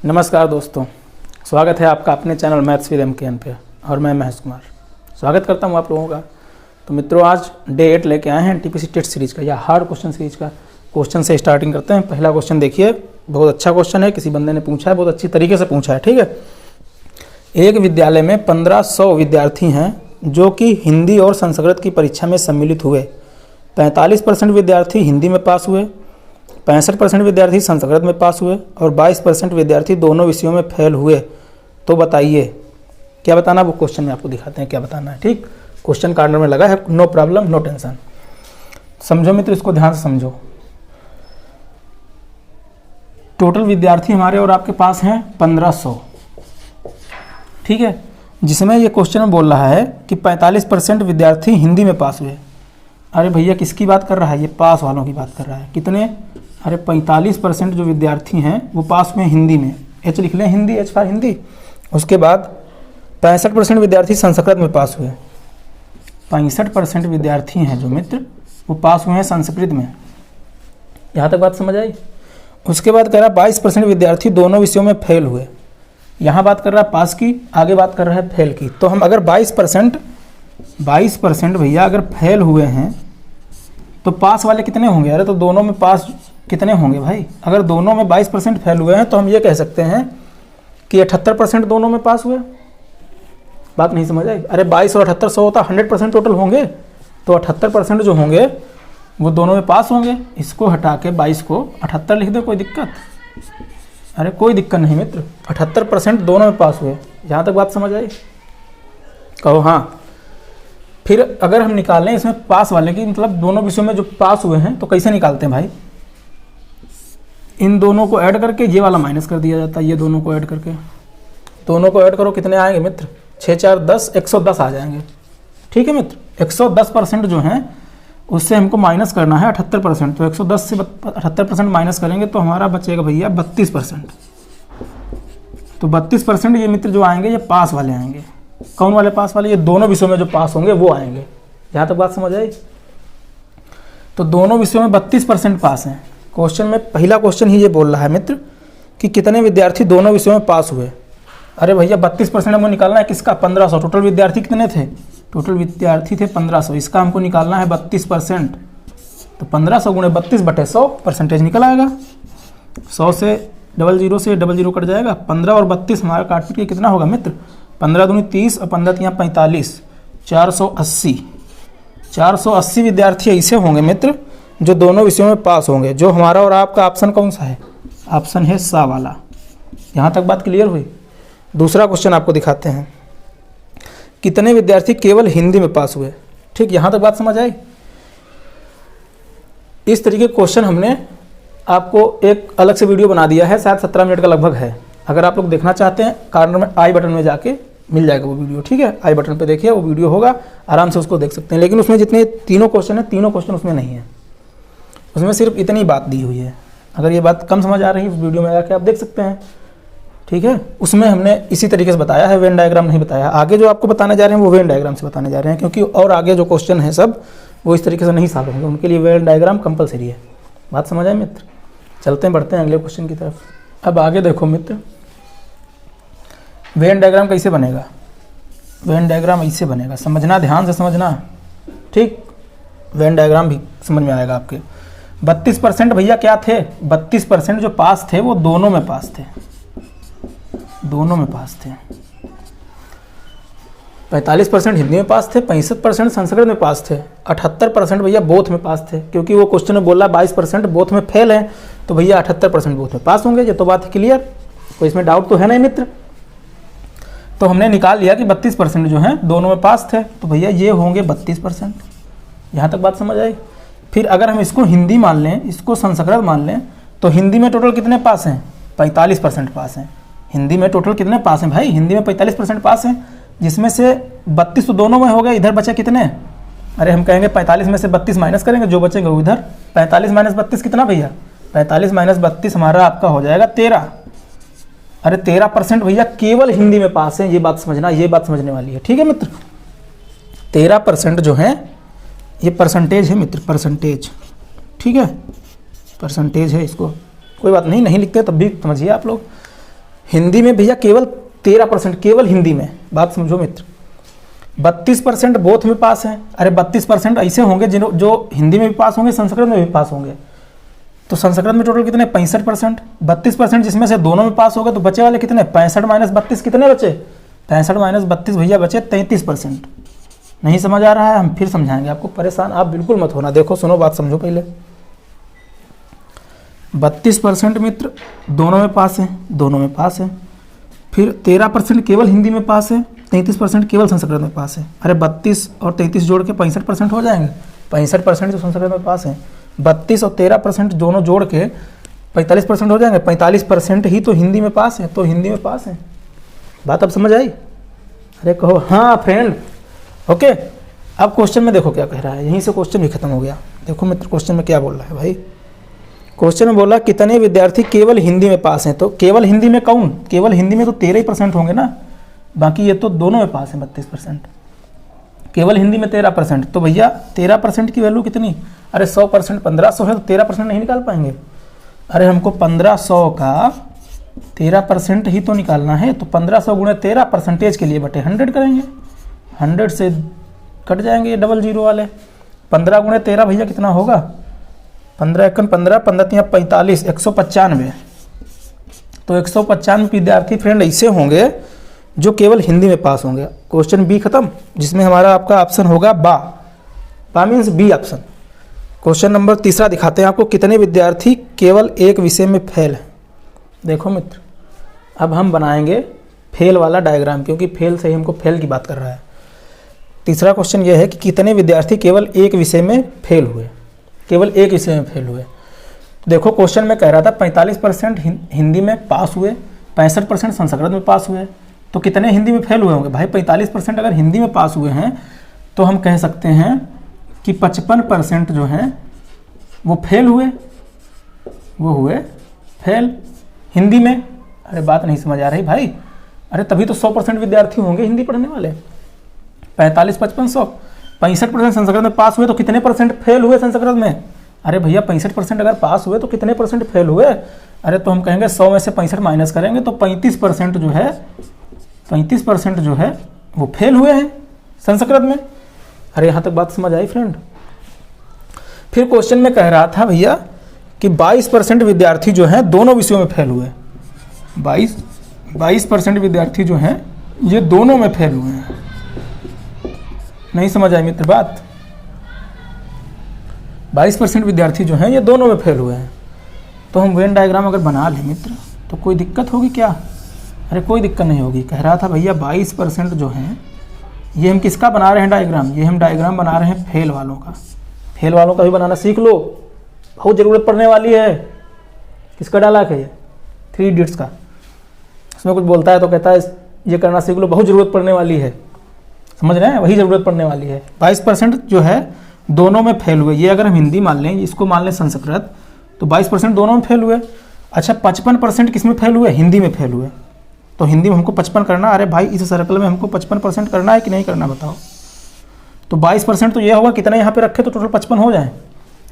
नमस्कार दोस्तों, स्वागत है आपका अपने चैनल मैथ्स विद MKN पे और मैं महेश कुमार स्वागत करता हूँ आप लोगों का। तो मित्रों, आज डे 8 लेके आए हैं NTPC टेस्ट सीरीज़ का या हार्ड क्वेश्चन सीरीज का। क्वेश्चन से स्टार्टिंग करते हैं। पहला क्वेश्चन देखिए, बहुत अच्छा क्वेश्चन है, किसी बंदे ने पूछा है, बहुत अच्छी तरीके से पूछा है। ठीक है, एक विद्यालय में 1500 विद्यार्थी हैं जो कि हिंदी और संस्कृत की परीक्षा में सम्मिलित हुए। 45% विद्यार्थी हिंदी में पास हुए, 65% विद्यार्थी संस्कृत में पास हुए और 22% विद्यार्थी दोनों विषयों में फेल हुए। तो बताइए क्या बताना, वो क्वेश्चन में आपको दिखाते हैं क्या बताना है। ठीक, क्वेश्चन कार्नर में लगा है, नो प्रॉब्लम नो टेंशन। समझो मित्र, इसको ध्यान से समझो। टोटल विद्यार्थी हमारे और आपके पास हैं 1500। ठीक है, जिसमें ये क्वेश्चन में बोल रहा है कि 45% विद्यार्थी हिंदी में पास हुए। अरे भैया, किसकी बात कर रहा है? ये पास वालों की बात कर रहा है। कितने? अरे 45% जो विद्यार्थी हैं वो पास हुए हिंदी में। एच लिख लें, हिंदी, एच फॉर हिंदी। उसके बाद 65% विद्यार्थी संस्कृत में पास हुए। 65% विद्यार्थी हैं जो मित्र वो पास हुए हैं संस्कृत में। यहाँ तक बात समझ आई? उसके बाद कह रहा है 22% विद्यार्थी दोनों विषयों में फेल हुए। यहाँ बात कर रहा है पास की, आगे बात कर रहा है फेल की। तो हम अगर 22% भैया अगर फेल हुए हैं तो पास वाले कितने होंगे? अरे तो दोनों में पास कितने होंगे भाई? अगर दोनों में 22% फेल हुए हैं तो हम ये कह सकते हैं कि 78% दोनों में पास हुए। बात नहीं समझ आई? अरे 22 और 78 100 होता, 100% टोटल होंगे, तो 78% जो होंगे वो दोनों में पास होंगे। इसको हटा के 22 को 78 लिख दे, कोई दिक्कत? अरे कोई दिक्कत नहीं मित्र, 78% दोनों में पास हुए। यहाँ तक बात समझ आई? कहो हाँ। फिर अगर हम निकालें इसमें पास वाले की, मतलब दोनों विषयों में जो पास हुए हैं, तो कैसे निकालते हैं भाई? इन दोनों को ऐड करके ये वाला माइनस कर दिया जाता है। ये दोनों को ऐड करके, दोनों को ऐड करो, कितने आएंगे मित्र? 6 4 10, 110 आ जाएंगे। ठीक है मित्र, 110% जो हैं उससे हमको माइनस करना है 78%। तो 110 से 78% माइनस करेंगे तो हमारा बचेगा भैया 32%। तो 32% ये मित्र जो आएंगे ये पास वाले आएंगे। कौन वाले पास वाले? ये दोनों विषयों में जो पास होंगे वो आएंगे। यहाँ तक बात समझ आई? तो दोनों विषयों में 32% पास हैं। क्वेश्चन में पहला क्वेश्चन ही ये बोल रहा है मित्र कि कितने विद्यार्थी दोनों विषयों में पास हुए। अरे भैया 32% हमको निकालना है किसका? 1500। टोटल विद्यार्थी कितने थे? टोटल विद्यार्थी थे 1500। इसका हमको निकालना है 32%। तो 1500 गुणे 32/100 परसेंटेज निकल आएगा। 100 से 00 से 00 कट जाएगा। 15 और 32 हमारा काट के कितना होगा मित्र? 15 दूनी 30 और 15 तियाँ 45, 480 विद्यार्थी ऐसे होंगे मित्र जो दोनों विषयों में पास होंगे। जो हमारा और आपका ऑप्शन कौन सा है? ऑप्शन है सा वाला। यहाँ तक बात क्लियर हुई? दूसरा क्वेश्चन आपको दिखाते हैं। कितने विद्यार्थी केवल हिंदी में पास हुए? ठीक, यहाँ तक बात समझ आई? इस तरीके के क्वेश्चन हमने आपको एक अलग से वीडियो बना दिया है, शायद 17 मिनट का लगभग है। अगर आप लोग देखना चाहते हैं, कार्नर में आई बटन में जाके मिल जाएगा वो वीडियो। ठीक है, आई बटन पे देखिए, वो वीडियो होगा, आराम से उसको देख सकते हैं। लेकिन उसमें जितने तीनों क्वेश्चन हैं, तीनों क्वेश्चन उसमें नहीं है। उसमें सिर्फ इतनी बात दी हुई है। अगर ये बात कम समझ आ रही है, उस वीडियो में जाके आप देख सकते हैं। ठीक है, उसमें हमने इसी तरीके से बताया है, वेन डायग्राम नहीं बताया। आगे जो आपको बताने जा रहे हैं वो वेन डायग्राम से बताने जा रहे हैं, क्योंकि और आगे जो क्वेश्चन है सब वो इस तरीके से नहीं सॉल्व होंगे, उनके लिए वेन डायग्राम कंपलसरी है। बात समझ आए मित्र? चलते हैं, बढ़ते हैं अगले क्वेश्चन की तरफ। अब आगे देखो मित्र, वेन डायग्राम कैसे बनेगा? वेन डायग्राम ऐसे बनेगा, समझना, ध्यान से समझना। ठीक, वेन डायग्राम भी समझ में आएगा आपके। 32% भैया क्या थे? 32% जो पास थे वो दोनों में पास थे, दोनों में पास थे। 45% हिंदी में पास थे, 65% संस्कृत में पास थे, 78% भैया बोथ में पास थे। क्योंकि वो क्वेश्चन में बोला 22% बोथ में फेल है, तो भैया 78% बोथ में पास होंगे। ये तो बात क्लियर, कोई इसमें डाउट तो है नहीं मित्र? तो हमने निकाल लिया कि 32% जो हैं दोनों में पास थे, तो भैया ये होंगे 32%। यहाँ तक बात समझ आई? फिर अगर हम इसको हिंदी मान लें, इसको संस्कृत मान लें, तो हिंदी में टोटल कितने पास हैं? 45% पास हैं। हिंदी में टोटल कितने पास हैं भाई? हिंदी में 45% पास हैं, जिसमें से 32 तो दोनों में हो गए। इधर बचे कितने? अरे हम कहेंगे 45 में से 32 माइनस करेंगे, जो बचेंगे उधर। 45 - 32 कितना भैया? 45 - 32 हमारा आपका हो जाएगा 13। अरे 13% भैया केवल हिंदी में पास हैं। ये बात समझना, ये बात समझने वाली है। ठीक है मित्र, 13% जो है ये परसेंटेज है मित्र, परसेंटेज। ठीक है, परसेंटेज है, इसको कोई बात नहीं, नहीं लिखते तब भी समझिए आप लोग। हिंदी में भैया केवल 13%, केवल हिंदी में, बात समझो मित्र। 32% बोथ में पास हैं। अरे 32% ऐसे होंगे जो हिंदी में भी पास होंगे, संस्कृत में भी पास होंगे। तो संस्कृत में टोटल कितने, 65%। 32% जिसमें से दोनों में पास हो गए, तो बचे वाले कितने, 65 माइनस 32 कितने बचे, 65 माइनस 32 भैया बचे 33%। नहीं समझ आ रहा है, हम फिर समझाएंगे आपको, परेशान आप बिल्कुल मत होना। देखो सुनो, बात समझो पहले। 32% मित्र दोनों में पास हैं, दोनों में पास हैं। फिर 13% केवल हिंदी में पास है, 33% केवल संस्कृत में पास है। अरे 32 और 33 जोड़ के 65% हो जाएंगे। 65% जो संस्कृत में पास हैं, 32 और 13% दोनों जोड़ के 45% हो जाएंगे। 45% ही तो हिंदी में पास है, तो हिंदी में पास है। बात अब समझ आई? अरे कहो हाँ फ्रेंड। ओके, अब क्वेश्चन में देखो क्या कह रहा है, यहीं से क्वेश्चन भी खत्म हो गया। देखो मित्र क्वेश्चन में क्या बोल रहा है भाई। क्वेश्चन में बोला कितने विद्यार्थी केवल हिंदी में पास हैं। तो केवल हिंदी में कौन, केवल हिंदी में तो 13% होंगे ना, बाकी ये तो दोनों में पास हैं 32%। केवल हिंदी में 13%, तो भैया 13% की वैल्यू कितनी, अरे 100%, 1500 है तो 13% नहीं निकाल पाएंगे। अरे हमको 1500 का 13% ही तो निकालना है, तो 1500 गुणे 13 परसेंटेज के लिए बटे 100 करेंगे। 100 से कट जाएंगे ये डबल जीरो वाले। 15 गुणे 13 भैया कितना होगा, 15 एकन 15, 15 तिया 45, 195। तो 195 विद्यार्थी फ्रेंड ऐसे होंगे जो केवल हिंदी में पास होंगे। क्वेश्चन बी खत्म, जिसमें हमारा आपका ऑप्शन होगा बा means B option. Question number तीसरा दिखाते हैं आपको, कितने विद्यार्थी केवल एक विषय में फेल हैं। देखो मित्र, अब हम बनाएंगे फेल वाला डायग्राम, क्योंकि फेल से ही हमको फेल की बात कर रहा है। तीसरा क्वेश्चन यह है कि कितने विद्यार्थी केवल एक विषय में फेल हुए, केवल एक विषय में फेल हुए। देखो क्वेश्चन में कह रहा था 45% हिंदी में पास हुए, 65% संस्कृत में पास हुए। तो कितने हिंदी में फेल हुए होंगे भाई, 45% अगर हिंदी में पास हुए हैं तो हम कह सकते हैं कि 55% जो हैं वो फेल हुए, वो हुए फेल हिंदी में। अरे बात नहीं समझ आ रही भाई। अरे तभी तो 100% विद्यार्थी होंगे हिंदी पढ़ने वाले। 45, 55, 100, 65% संस्कृत में पास हुए तो कितने परसेंट फेल हुए संस्कृत में। अरे भैया 65% अगर पास हुए तो कितने परसेंट फेल हुए। अरे तो हम कहेंगे 100 में से 65 माइनस करेंगे तो 35% जो है, 35% जो है वो फेल हुए हैं संस्कृत में। अरे यहाँ तक बात समझ आई फ्रेंड। फिर क्वेश्चन में कह रहा था भैया कि 22% विद्यार्थी जो हैं दोनों विषयों में फेल हुए। 22% विद्यार्थी जो हैं ये दोनों में फेल हुए हैं। नहीं समझ आई मित्र बात। 22% विद्यार्थी जो हैं ये दोनों में फेल हुए हैं। तो हम वेन डायग्राम अगर बना लें मित्र तो कोई दिक्कत होगी क्या। अरे कोई दिक्कत नहीं होगी। कह रहा था भैया 22% जो हैं ये हम किसका बना रहे हैं डायग्राम, ये हम डायग्राम बना रहे हैं फेल वालों का। फेल वालों का भी बनाना सीख लो, बहुत ज़रूरत पड़ने वाली है। किसका डाला है ये, 3 इडियट्स का। उसमें कुछ बोलता है तो कहता है ये करना सीख लो, बहुत ज़रूरत पड़ने वाली है। समझ रहे हैं, वही ज़रूरत पड़ने वाली है। 22% जो है दोनों में फेल हुए। ये अगर हम हिंदी मान लें, इसको मान लें संस्कृत, तो 22% दोनों में फेल हुए। अच्छा 55% किस में फेल हुए, हिंदी में फेल हुए। तो हिंदी में हमको 55 करना। अरे भाई इस सर्कल में हमको 55% करना है कि नहीं करना बताओ। तो 22% तो ये होगा, कितने यहाँ पे रखे तो टोटल 55 हो जाए।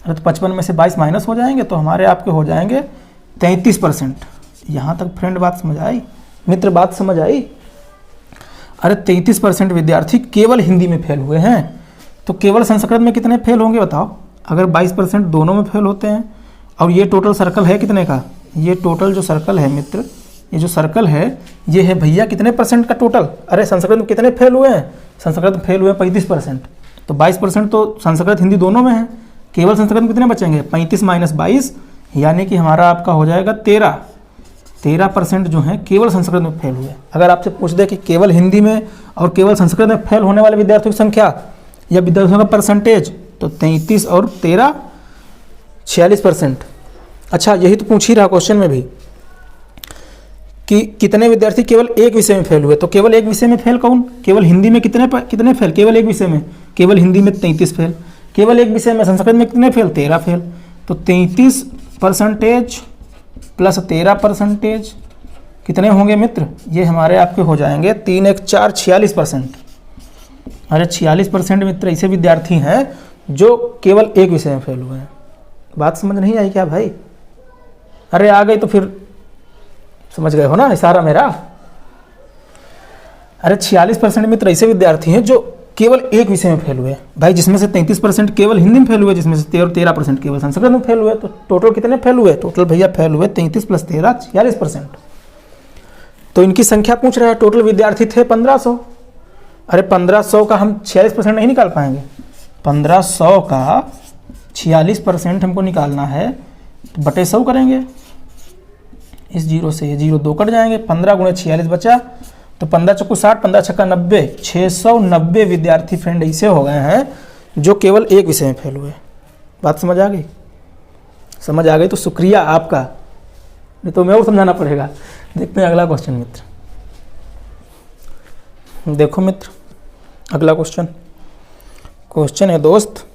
अरे तो 55 में से 22 माइनस हो जाएंगे तो हमारे आपके हो जाएंगे 33%। यहाँ तक फ्रेंड बात समझ आई, मित्र बात समझ आई। अरे 33% विद्यार्थी केवल हिंदी में फेल हुए हैं। तो केवल संस्कृत में कितने फेल होंगे बताओ। अगर 22% दोनों में फेल होते हैं और ये टोटल सर्कल है कितने का, ये टोटल जो सर्कल है मित्र, ये जो सर्कल है ये है भैया कितने परसेंट का टोटल। अरे संस्कृत में कितने फेल हुए हैं, संस्कृत में फेल हुए 35%। तो 22% तो संस्कृत हिंदी दोनों में है। केवल संस्कृत में कितने बचेंगे, 35 माइनस 22, यानी कि हमारा आपका हो जाएगा 13% जो है केवल संस्कृत में फेल हुए। अगर आपसे पूछ दे कि केवल हिंदी में और केवल संस्कृत में फेल होने वाले विद्यार्थियों की संख्या या विद्यार्थियों का परसेंटेज, तो 33 और 13 46%। अच्छा यही तो पूछ ही रहा क्वेश्चन में भी कि कितने विद्यार्थी केवल एक विषय में फेल हुए। तो केवल एक विषय में फेल कौन, केवल हिंदी में कितने फेल, केवल एक विषय में, केवल हिंदी में 33 फेल। केवल एक विषय में संस्कृत में कितने फेल, 13 फेल। तो 33% प्लस 13% कितने होंगे मित्र, ये हमारे आपके हो जाएंगे 3 1 4 46%। अरे 46% मित्र ऐसे विद्यार्थी हैं जो केवल एक विषय में फेल हुए हैं। बात समझ नहीं आई क्या भाई। अरे आ गई तो फिर समझ गए हो ना इशारा मेरा। अरे 46% मित्र ऐसे विद्यार्थी हैं जो केवल एक विषय में फेल हुए भाई, जिसमें से 33% केवल हिंदी में फेल हुए, जिसमें से 13% केवल संस्कृत में फेल हुए। तो टोटल कितने फेल हुए? टोटल भैया फेल हुए 33 + 13 46%। तो इनकी संख्या पूछ रहा है, टोटल विद्यार्थी थे 1500। अरे 1500 का हम 46% नहीं निकाल पाएंगे। 1500 का 46% हमको निकालना है, तो बटे 100 करेंगे। इस 0 से ये 0 2 कट जाएंगे, 15 × 46 बचा, तो 15 × 60, 15 × 90, 690 विद्यार्थी फ्रेंड ऐसे हो गए हैं जो केवल एक विषय में फेल हुए। बात समझ आ गई? समझ आ गई तो शुक्रिया आपका, नहीं तो मैं और समझाना पड़ेगा। देखते हैं अगला क्वेश्चन मित्र। देखो मित्र अगला क्वेश्चन है दोस्त,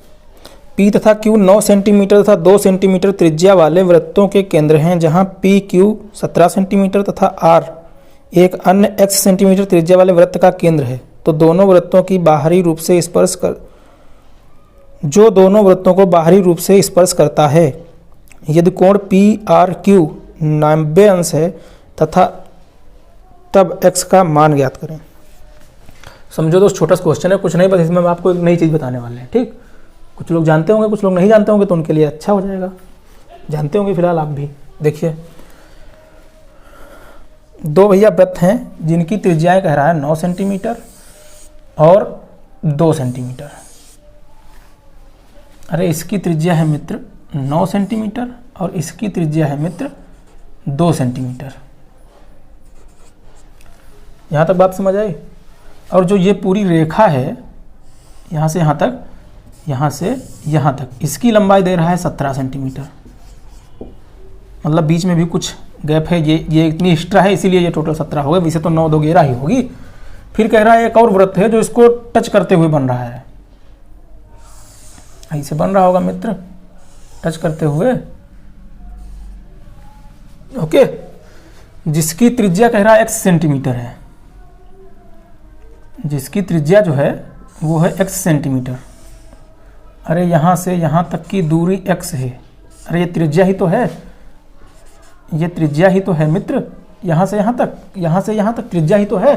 P तथा Q 9 सेंटीमीटर तथा 2 सेंटीमीटर त्रिज्या वाले वृत्तों के केंद्र हैं, जहां PQ 17 सेंटीमीटर तथा R एक अन्य x सेंटीमीटर त्रिज्या वाले वृत्त का केंद्र है। तो दोनों वृत्तों को बाहरी रूप से स्पर्श करता है। यदि कोण PRQ 90 अंश है तथा तब x का मान ज्ञात करें। समझो दोस्त छोटा सा क्वेश्चन है, कुछ नहीं, बस इसमें हम आपको एक नई चीज़ बताने वाले हैं। ठीक, कुछ लोग जानते होंगे, कुछ लोग नहीं जानते होंगे, तो उनके लिए अच्छा हो जाएगा। जानते होंगे फिलहाल आप भी। देखिए, दो भैया वृत्त हैं जिनकी त्रिज्याएं कह रहा है 9 सेंटीमीटर और 2 सेंटीमीटर। अरे इसकी त्रिज्या है मित्र 9 सेंटीमीटर और इसकी त्रिज्या है मित्र 2 सेंटीमीटर। यहाँ तक बात समझ आई? और जो ये पूरी रेखा है यहाँ से यहाँ तक, यहाँ से यहाँ तक, इसकी लंबाई दे रहा है 17 सेंटीमीटर। मतलब बीच में भी कुछ गैप है, ये इतनी एक्स्ट्रा है, इसीलिए ये टोटल 17 हो गए। वैसे तो 9 2 11 ही होगी। फिर कह रहा है एक और वृत्त है जो इसको टच करते हुए बन रहा है। ऐसे बन रहा होगा मित्र, टच करते हुए। ओके, जिसकी त्रिज्या कह रहा है x सेंटीमीटर है, जिसकी त्रिज्या जो है वो है x सेंटीमीटर। अरे यहाँ से यहाँ तक की दूरी x है। अरे ये त्रिज्या ही तो है, ये त्रिज्या ही तो है मित्र। यहाँ से यहाँ तक, यहाँ से यहाँ तक त्रिज्या ही तो है।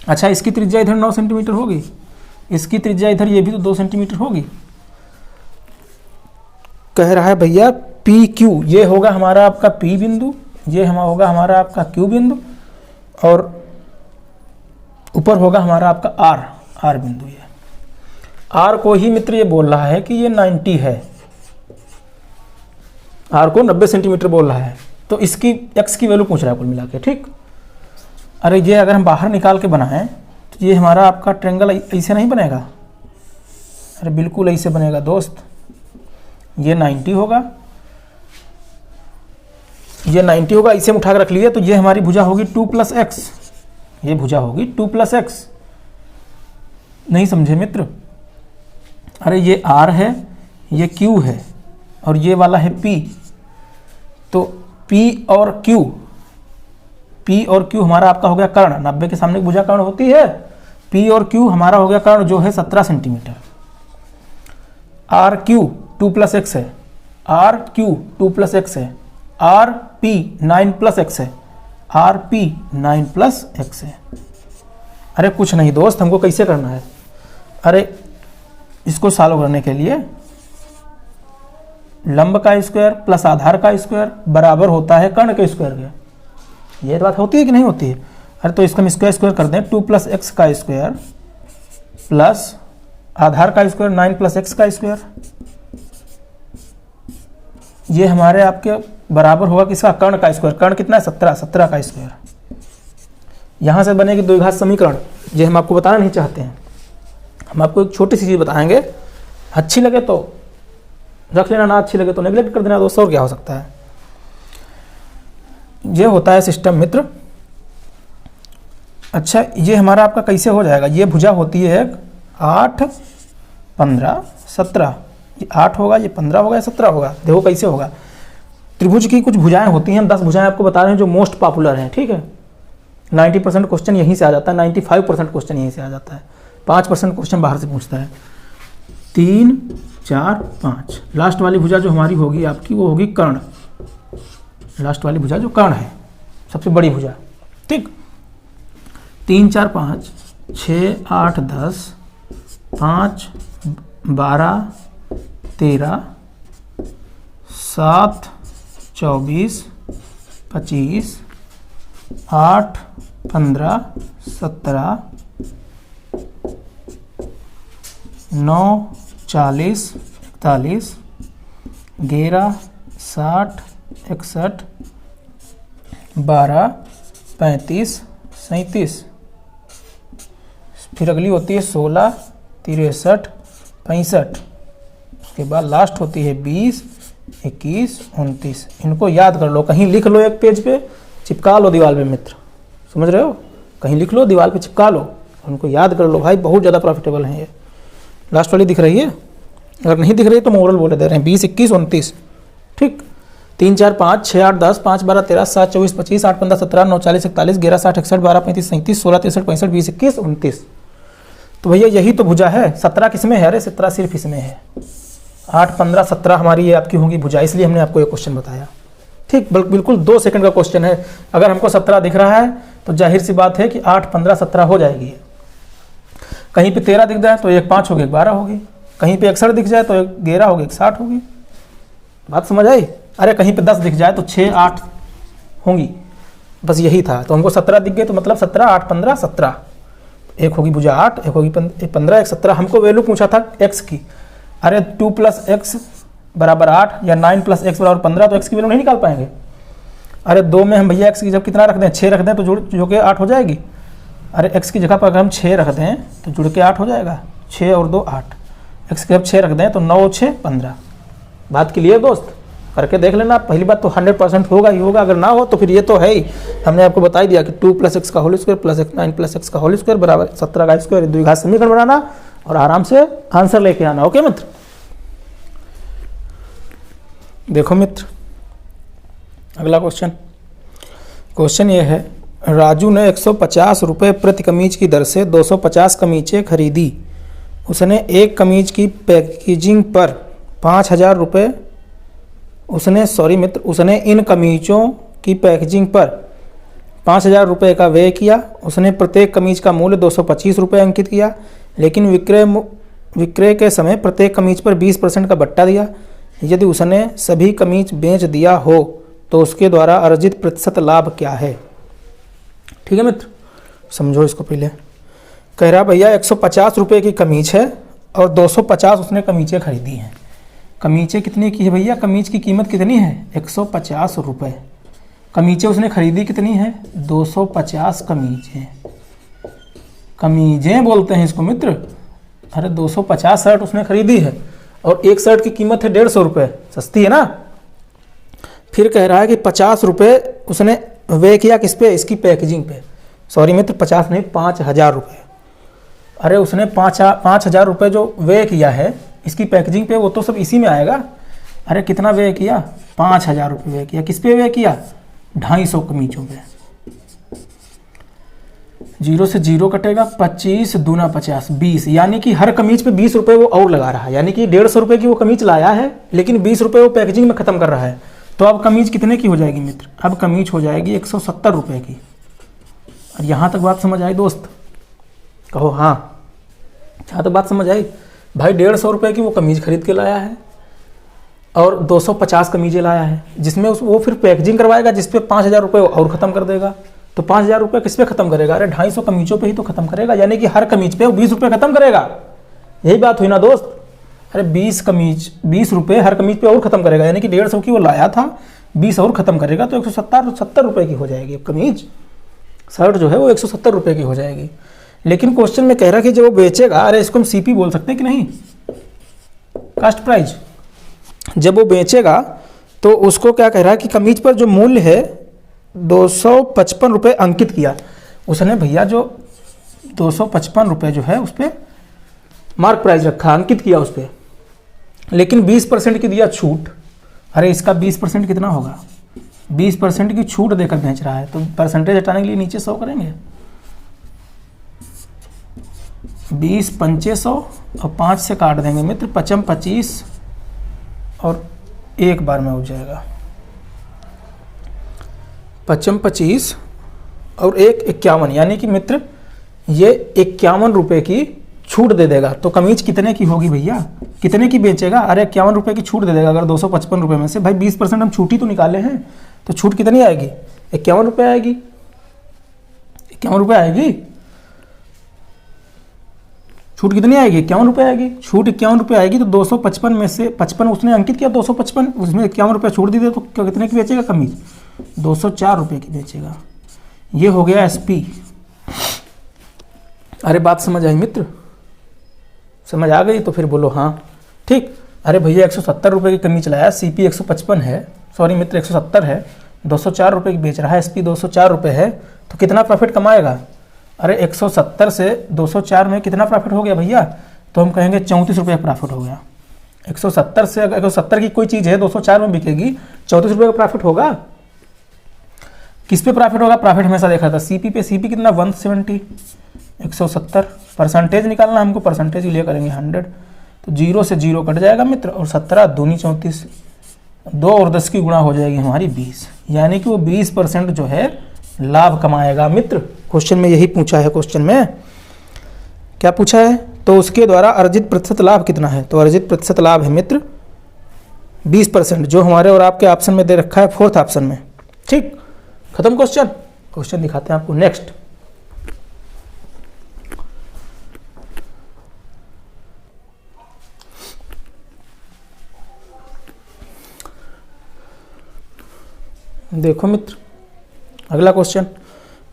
अच्छा, इसकी त्रिज्या इधर 9 सेंटीमीटर होगी, इसकी त्रिज्या इधर ये भी तो 2 सेंटीमीटर होगी। कह रहा है भैया PQ, ये होगा हमारा आपका P बिंदु, ये होगा हमारा आपका Q बिंदु, और ऊपर होगा हमारा आपका R बिंदु। ये R को ही मित्र ये बोल रहा है कि ये 90 है, R को 90 सेंटीमीटर बोल रहा है। तो इसकी x की वैल्यू पूछ रहा है कुल मिला के। ठीक, अरे ये अगर हम बाहर निकाल के बनाएं तो ये हमारा आपका ट्रायंगल ऐसे नहीं बनेगा। अरे बिल्कुल ऐसे बनेगा दोस्त। ये 90 होगा, ये 90 होगा, इसे हम उठा कर रख लिए। तो ये हमारी भुजा होगी 2 + x, ये भुजा होगी 2 + x। नहीं समझे मित्र? अरे ये R है, ये Q है, और ये वाला है P। तो P और Q हमारा आपका हो गया कर्ण। 90 के सामने भुजा कर्ण होती है। P और Q हमारा हो गया कर्ण जो है 17 सेंटीमीटर। RQ 2 + x है, RQ 2 + x है, RP 9 + x है, RP 9 + x है। अरे कुछ नहीं दोस्त, हमको कैसे करना है? अरे इसको सॉल्व करने के लिए लंब का स्क्वायर प्लस आधार का स्क्वायर बराबर होता है कर्ण के स्क्वायर के। ये बात होती है कि नहीं होती है? अरे तो इसका हम स्क्वायर कर दें, 2 + x का स्क्वायर प्लस आधार का स्क्वायर 9 + x का स्क्वायर। ये हमारे आपके बराबर होगा किसका? कर्ण का स्क्वायर। कर्ण कितना है? 17 का स्क्वायर। यहाँ से बनेगी द्विघात समीकरण। ये हम आपको बताना नहीं चाहते हैं, हम आपको एक छोटी सी चीज़ बताएंगे। अच्छी लगे तो रख लेना, ना अच्छी लगे तो नेगलेक्ट कर देना दोस्तों, और क्या हो सकता है। ये होता है सिस्टम मित्र। अच्छा, ये हमारा आपका कैसे हो जाएगा? ये भुजा होती है 8 15 17। ये 8 होगा, ये 15 होगा, 17 होगा। देखो कैसे होगा। त्रिभुज की कुछ भुजाएं होती हैं, हम 10 भुजाएं आपको बता रहे हैं जो मोस्ट पॉपुलर हैं। ठीक है, 90% क्वेश्चन यहीं से आ जाता है, 95% क्वेश्चन यहीं से आ जाता है, 5% क्वेश्चन बाहर से पूछता है। 3 4 5 लास्ट वाली भुजा जो हमारी होगी आपकी, वो होगी कर्ण। लास्ट वाली भुजा जो कर्ण है, सबसे बड़ी भुजा। ठीक, 3 4 5 6 8 10 5 12 13 7 24 25 8 15 17 9 40 41 11 60 61 12 35 37, फिर अगली होती है 16 63 65, उसके बाद लास्ट होती है 20 21 29। इनको याद कर लो, कहीं लिख लो, एक पेज पे चिपका लो दीवार पे मित्र, समझ रहे हो, कहीं लिख लो दीवार पे चिपका लो, उनको याद कर लो भाई, बहुत ज़्यादा प्रॉफिटेबल हैं ये। लास्ट वाली दिख रही है, अगर नहीं दिख रही है तो मोरल बोले दे रहे हैं 20 21 29। ठीक, 3 4 5 6 8 10 5 12 13 7 24 25 8 15 17 9 40 41 11 60 61 12 35 37 16 63 65 20 21 29। तो भैया यही तो भुजा है। 17 किसमें है? अरे 17 सिर्फ इसमें है। 8 15 17 हमारी ये आपकी होंगी भुजा, इसलिए हमने आपको ये क्वेश्चन बताया। ठीक, बिल्कुल 2 सेकंड का क्वेश्चन है। अगर हमको 17 दिख रहा है तो जाहिर सी बात है कि 8 15 17 हो जाएगी। कहीं पे 13 दिख जाए तो 1 5 होगी, 12 होगी। कहीं पे 61 दिख जाए तो 11 होगी, 60 होगी। बात समझ आई? अरे कहीं पे 10 दिख जाए तो 6 8 होंगी। बस यही था। तो हमको 17 दिख गए तो मतलब 17 8 15 17, एक होगी भुजा 8, एक होगी 15, एक 17। हमको वैल्यू पूछा था x की। अरे 2 + x बराबर 8 या 9 + x बराबर 15, तो x की वैल्यू नहीं निकाल पाएंगे। अरे 2 में हम भैया x की जब कितना रख दें, 6 रख दें तो जुड़ के 8 हो जाएगी। अरे x की जगह पर अगर हम 6 रख दें तो जुड़ के 8 हो जाएगा। 6 और 2 8, x की जब 6 रख दें तो 9 6 15। बात क्लियर दोस्त? करके देख लेना। पहली बात तो 100% होगा ही होगा, अगर ना हो तो फिर ये तो है ही, हमने आपको बता ही दिया कि 2 + x का होल स्क्वायर प्लस 9 + x का होल स्क्वायर बराबर 17 का स्क्वायर, द्विघात समीकरण बनाना और आराम से आंसर लेके आना। ओके मित्र, देखो मित्र अगला क्वेश्चन ये है, राजू ने 150 रुपये प्रति कमीज की दर से 250 कमीजें खरीदी। उसने एक कमीज की पैकेजिंग पर 5000 रुपये उसने इन कमीजों की पैकेजिंग पर 5000 रुपये का व्यय किया। उसने प्रत्येक कमीज का मूल्य 225 रुपये अंकित किया, लेकिन विक्रय के समय प्रत्येक कमीज पर 20% का बट्टा दिया। यदि उसने सभी कमीज बेच दिया हो तो उसके द्वारा अर्जित प्रतिशत लाभ क्या है? ठीक है मित्र, समझो इसको पहले। कह रहा भैया 150 रुपये की कमीज है और 250 उसने कमीजें खरीदी हैं। कमीजें कितनी की है भैया? कमीज की कीमत कितनी है? 150 रुपये। कमीजें उसने खरीदी कितनी है? 250 कमीजें। कमीजें बोलते हैं इसको मित्र। अरे 250 शर्ट उसने खरीदी है और एक शर्ट की कीमत है 150 रुपये, सस्ती है ना। फिर कह रहा है कि 50 रुपये उसने व्यय किया किस पे? इसकी पैकेजिंग पे। सॉरी मित्र, 50 नहीं, 5000 रुपये। अरे उसने 5000 रुपये जो व्यय किया है इसकी पैकेजिंग पे, वो तो सब इसी में आएगा। अरे कितना व्यय किया? 5000 रुपये व्यय किया। किस पे व्यय किया? 250 कमीजों पे। 0 से 0 कटेगा, 25 दूना 50 20, यानी कि हर कमीज पे 20 रुपये वो और लगा रहा है। यानी कि 150 रुपये की वो कमीज लाया है, लेकिन 20 रुपये वो पैकेजिंग में खत्म कर रहा है। तो अब कमीज कितने की हो जाएगी मित्र? अब कमीज हो जाएगी 170 रुपये की। और यहाँ तक बात समझ आई दोस्त? कहो हाँ, यहाँ तक बात समझ आई? भाई 150 रुपये की वो कमीज खरीद के लाया है और 250 कमीजें लाया है, जिसमें वो फिर पैकेजिंग करवाएगा, जिसपे 5000 रुपये और ख़त्म कर देगा। तो 5000 रुपये किस पे खत्म करेगा? अरे 250 कमीजों पे ही तो खत्म करेगा, यानी कि हर कमीज पे वो 20 रुपये खत्म करेगा। यही बात हुई ना दोस्त? अरे 20 रुपये हर कमीज पे और खत्म करेगा, यानी कि 150 की वो लाया था, 20 और खत्म करेगा तो 170 रुपये की हो जाएगी कमीज। शर्ट जो है वो 170 रुपये की हो जाएगी। लेकिन क्वेश्चन में कह रहा है कि जब वो बेचेगा, अरे इसको हम सीपी बोल सकते हैं कि नहीं, कास्ट प्राइस। जब वो बेचेगा तो उसको क्या कह रहा है कि कमीज पर जो मूल्य है 255 रुपये अंकित किया उसने। भैया जो 255 रुपये जो है उस पर मार्क प्राइस रखा, अंकित किया उस पर, लेकिन 20% की दिया छूट। अरे इसका 20% कितना होगा? 20% की छूट देकर बेच रहा है, तो परसेंटेज हटाने के लिए नीचे 100 करेंगे। 20 500 और 5 से काट देंगे मित्र, 55 25 और एक बार में हो जाएगा 55 25 और एक 51, यानी कि मित्र ये 51 रुपये की छूट दे देगा। तो कमीज कितने की होगी भैया, कितने की बेचेगा? अरे 51 रुपये की छूट दे देगा अगर 255 रुपये में से। भाई 20% हम छूट ही तो निकाले हैं, तो छूट कितनी आएगी? 51 रुपये आएगी। 51 रुपये आएगी। छूट कितनी आएगी? 51 रुपये आएगी। छूट 51 रुपये आएगी तो 255 में से 55 उसने अंकित किया, 255, उसमें 51 रुपये छूट दी दे तो कितने की बेचेगा कमीज? 204 रुपये की बेचेगा। ये हो गया SP। अरे बात समझ आई मित्र? समझ आ गई तो फिर बोलो हाँ ठीक। अरे भैया 170 रुपये की कमीज चलाया, CP 155 है, सॉरी मित्र 170 है, 204 रुपये की बेच रहा है, SP 204 रुपये है, तो कितना प्रॉफिट कमाएगा? अरे 170 से 204 में कितना प्रॉफिट हो गया भैया? तो हम कहेंगे 34 रुपये का प्रॉफिट हो गया। 170 से अगर 170 की कोई चीज़ है 204 में बिकेगी, 34 रुपये का प्रॉफिट होगा। किस पे प्रॉफिट होगा? प्रॉफिट हमेशा देखा था CP पे। CP कितना? 170, 170। परसेंटेज निकालना हमको, परसेंटेज लिए करेंगे 100, तो 0 से 0 कट जाएगा मित्र, और 17 दूनी 34, 2 और 10 की गुणा हो जाएगी हमारी 20, यानी कि वो 20% जो है लाभ कमाएगा मित्र। क्वेश्चन में यही पूछा है। क्वेश्चन में क्या पूछा है? तो उसके द्वारा अर्जित प्रतिशत लाभ कितना है? तो अर्जित प्रतिशत लाभ है मित्र 20%, जो हमारे और आपके ऑप्शन में दे रखा है, 4th ऑप्शन में। ठीक, खत्म क्वेश्चन। क्वेश्चन दिखाते हैं आपको नेक्स्ट। देखो मित्र, अगला क्वेश्चन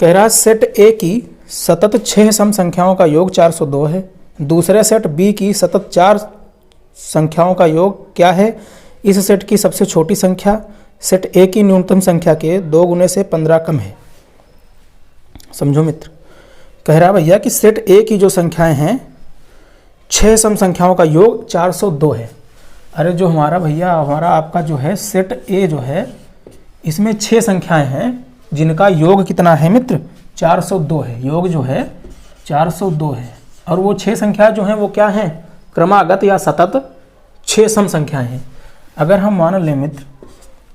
कह रहा है सेट ए की सतत 6 सम संख्याओं का योग 402 है। दूसरे सेट बी की सतत 4 संख्याओं का योग क्या है? इस सेट की सबसे छोटी संख्या सेट ए की न्यूनतम संख्या के 2 गुने से 15 कम है। समझो मित्र, कह रहा भैया कि सेट ए की जो संख्याएं हैं 6 सम संख्याओं का योग 402 है। अरे जो हमारा भैया हमारा आपका जो है सेट ए जो है इसमें 6 संख्याएं हैं जिनका योग कितना है मित्र? 402 है। योग जो है 402 है, और वो 6 संख्याएं जो हैं वो क्या हैं? क्रमागत या सतत 6 सम संख्याएं हैं। अगर हम मान लें मित्र